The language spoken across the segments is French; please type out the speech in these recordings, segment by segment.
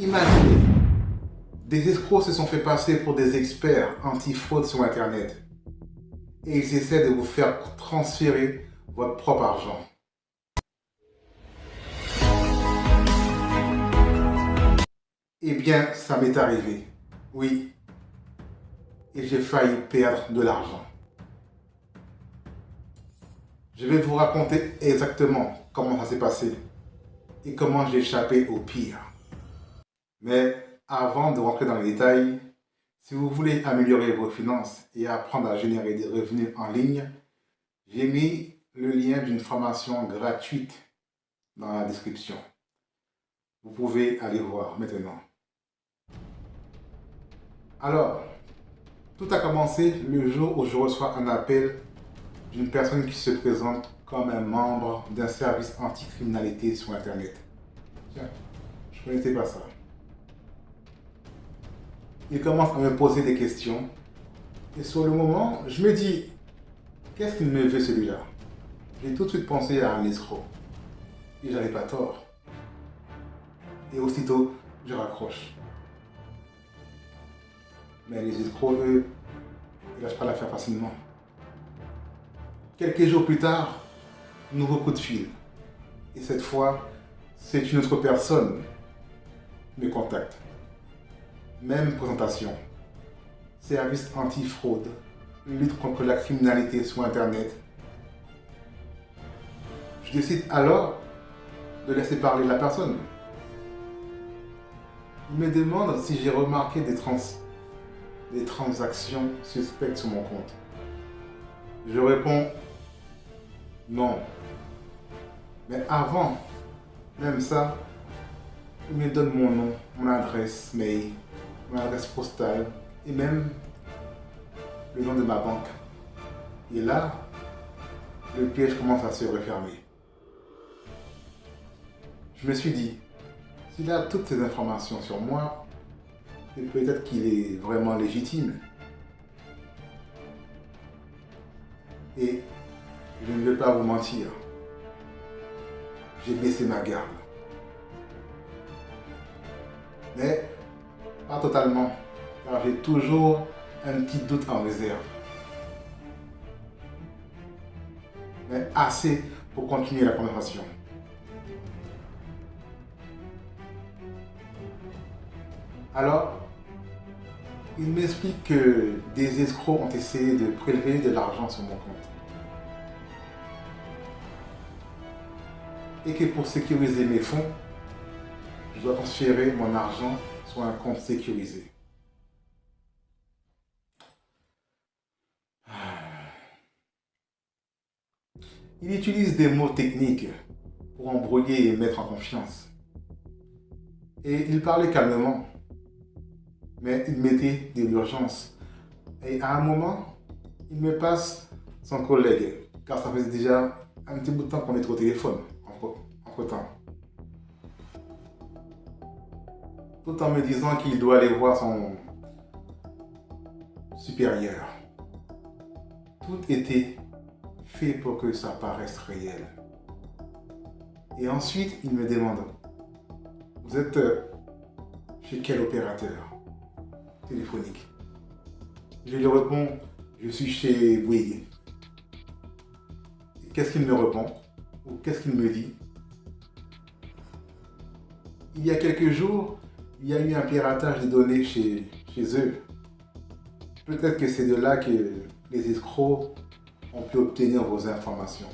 Imaginez, des escrocs se sont fait passer pour des experts anti-fraude sur Internet et ils essaient de vous faire transférer votre propre argent. Eh bien, ça m'est arrivé. Oui. Et j'ai failli perdre de l'argent. Je vais vous raconter exactement comment ça s'est passé et comment j'ai échappé au pire. Mais avant de rentrer dans les détails, si vous voulez améliorer vos finances et apprendre à générer des revenus en ligne, j'ai mis le lien d'une formation gratuite dans la description. Vous pouvez aller voir maintenant. Alors, tout a commencé le jour où je reçois un appel d'une personne qui se présente comme un membre d'un service anti-criminalité sur Internet. Tiens, je ne connaissais pas ça. Il commence à me poser des questions et sur le moment, je me dis, qu'est-ce qu'il me veut celui-là? J'ai tout de suite pensé à un escroc. Et j'avais pas tort. Et aussitôt, je raccroche. Mais les escrocs, eux, ils lâchent pas l'affaire facilement. Quelques jours plus tard, nouveau coup de fil. Et cette fois, c'est une autre personne qui me contacte. Même présentation. Service anti-fraude, lutte contre la criminalité sur Internet. Je décide alors de laisser parler la personne. Il me demande si j'ai remarqué des transactions suspectes sur mon compte. Je réponds non. Mais avant, même ça, il me donne mon nom, mon adresse mail, mon adresse postale et même le nom de ma banque. Et là, le piège commence à se refermer. Je me suis dit, s'il a toutes ces informations sur moi, c'est peut-être qu'il est vraiment légitime. Et je ne vais pas vous mentir, j'ai baissé ma garde. Mais pas totalement, car j'ai toujours un petit doute en réserve. Mais assez pour continuer la conversation. Alors, il m'explique que des escrocs ont essayé de prélever de l'argent sur mon compte. Et que pour sécuriser mes fonds, je dois transférer mon argent sur un compte sécurisé. Il utilise des mots techniques pour embrouiller et mettre en confiance. Et il parlait calmement, mais il mettait de l'urgence. Et à un moment, il me passe son collègue, car ça faisait déjà un petit bout de temps qu'on était au téléphone, entre-temps. Tout en me disant qu'il doit aller voir son supérieur. Tout était fait pour que ça paraisse réel. Et ensuite, il me demande, vous êtes chez quel opérateur téléphonique? Je lui réponds, je suis chez Bouygues. Qu'est-ce qu'il me répond? Ou qu'est-ce qu'il me dit? Il y a quelques jours, il y a eu un piratage des données chez eux. Peut-être que c'est de là que les escrocs ont pu obtenir vos informations.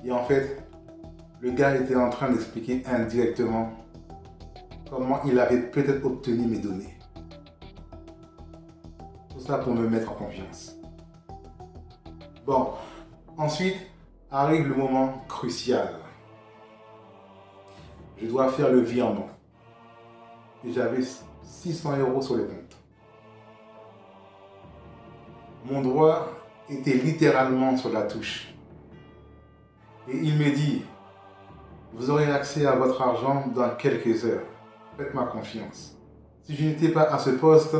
Et en fait, le gars était en train d'expliquer indirectement comment il avait peut-être obtenu mes données. Tout ça pour me mettre en confiance. Bon, ensuite arrive le moment crucial. Je dois faire le virement. Et j'avais 600 € sur le compte. Mon doigt était littéralement sur la touche. Et il me dit, vous aurez accès à votre argent dans quelques heures. Faites-moi confiance. Si je n'étais pas à ce poste,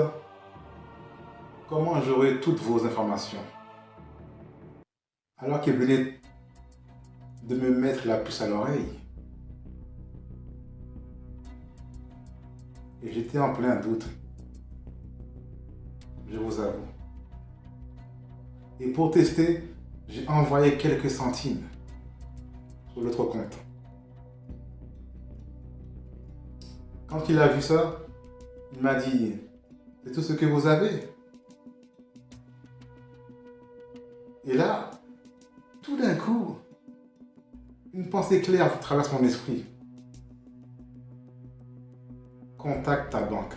comment j'aurais toutes vos informations? Alors qu'il venait de me mettre la puce à l'oreille. Et j'étais en plein doute, je vous avoue. Et pour tester, j'ai envoyé quelques centimes sur l'autre compte. Quand il a vu ça, il m'a dit, c'est tout ce que vous avez. Et là, tout d'un coup, une pensée claire traverse mon esprit. Contacte ta banque.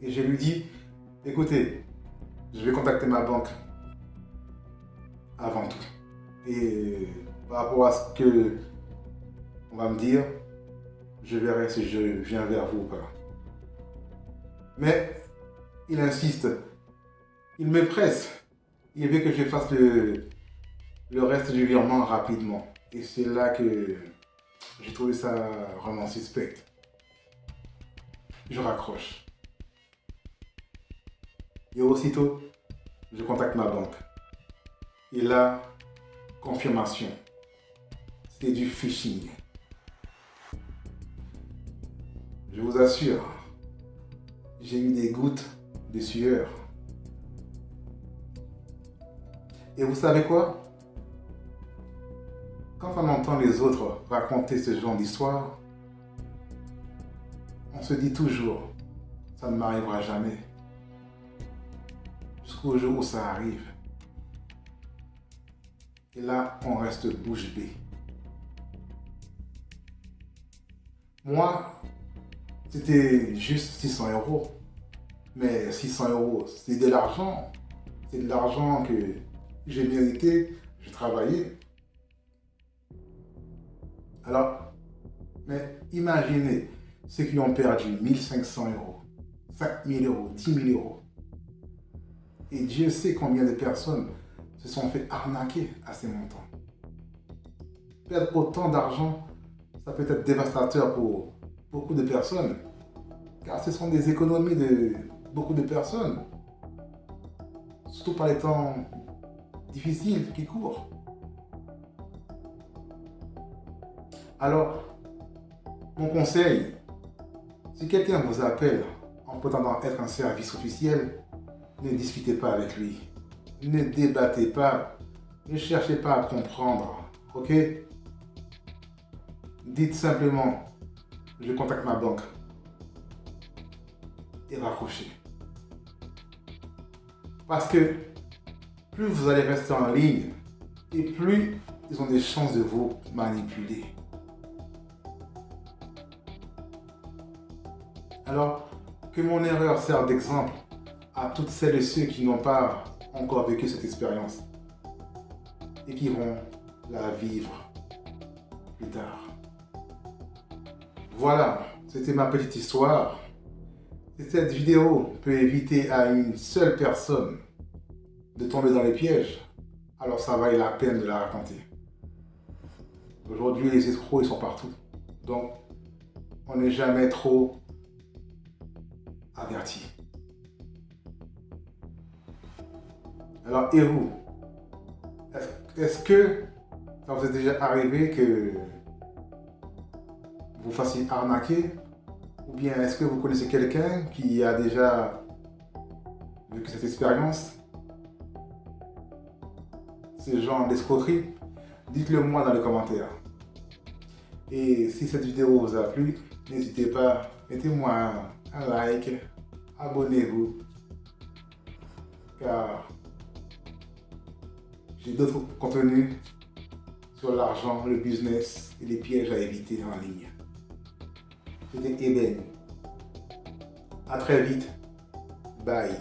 Et je lui dis, écoutez, je vais contacter ma banque avant tout. Et par rapport à ce que on va me dire, je verrai si je viens vers vous ou pas. Mais il insiste, il me presse. Il veut que je fasse le reste du virement rapidement. Et c'est là que j'ai trouvé ça vraiment suspect. Je raccroche. Et aussitôt, je contacte ma banque. Et là, confirmation. C'était du phishing. Je vous assure, j'ai eu des gouttes de sueur. Et vous savez quoi? Quand on entend les autres raconter ce genre d'histoire, on se dit toujours, ça ne m'arrivera jamais. Jusqu'au jour où ça arrive. Et là, on reste bouche bée. Moi, c'était juste 600 €. Mais 600 €, c'est de l'argent. C'est de l'argent que j'ai mérité, j'ai travaillé. Alors, mais imaginez ceux qui ont perdu 1500 €, 5000 €, 10 000 €. Et Dieu sait combien de personnes se sont fait arnaquer à ces montants. Perdre autant d'argent, ça peut être dévastateur pour beaucoup de personnes. Car ce sont des économies de beaucoup de personnes. Surtout par les temps difficiles qui courent. Alors, mon conseil, si quelqu'un vous appelle en prétendant être un service officiel, ne discutez pas avec lui. Ne débattez pas. Ne cherchez pas à comprendre. Ok? Dites simplement, je contacte ma banque. Et raccrochez. Parce que plus vous allez rester en ligne, et plus ils ont des chances de vous manipuler. Alors, que mon erreur serve d'exemple à toutes celles et ceux qui n'ont pas encore vécu cette expérience et qui vont la vivre plus tard. Voilà, c'était ma petite histoire. Si cette vidéo peut éviter à une seule personne de tomber dans les pièges, alors ça vaut la peine de la raconter. Aujourd'hui, les escrocs, ils sont partout. Donc, on n'est jamais trop averti. Alors, et vous? Est-ce que ça vous est déjà arrivé que vous fassiez arnaquer? Ou bien est-ce que vous connaissez quelqu'un qui a déjà vécu cette expérience? Ce genre d'escroquerie? Dites-le moi dans les commentaires. Et si cette vidéo vous a plu, n'hésitez pas, mettez-moi un like, abonnez-vous, car j'ai d'autres contenus sur l'argent, le business et les pièges à éviter en ligne. C'était Eden. À très vite. Bye.